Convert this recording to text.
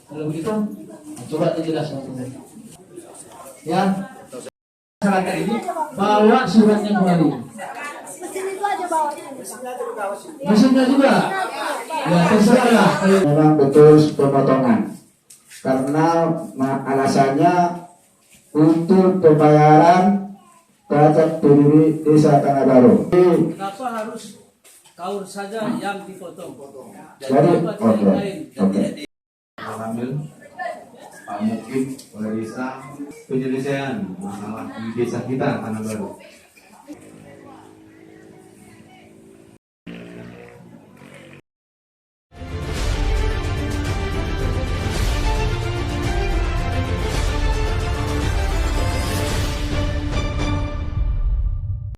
Belum itu, coba dijelaskan. Ya, masyarakat ini bawa suratnya kembali. Mesinnya juga. Ya terserah. Memang betul pemotongan karena alasannya untuk pembayaran terhadap penduduk desa Tanah Baru. Kenapa harus kaur saja yang dipotong? Jadi, oke. Alhamdulillah, Pak Mukim, oleh desa penyelesaian masalah di desa kita Tanah Baru.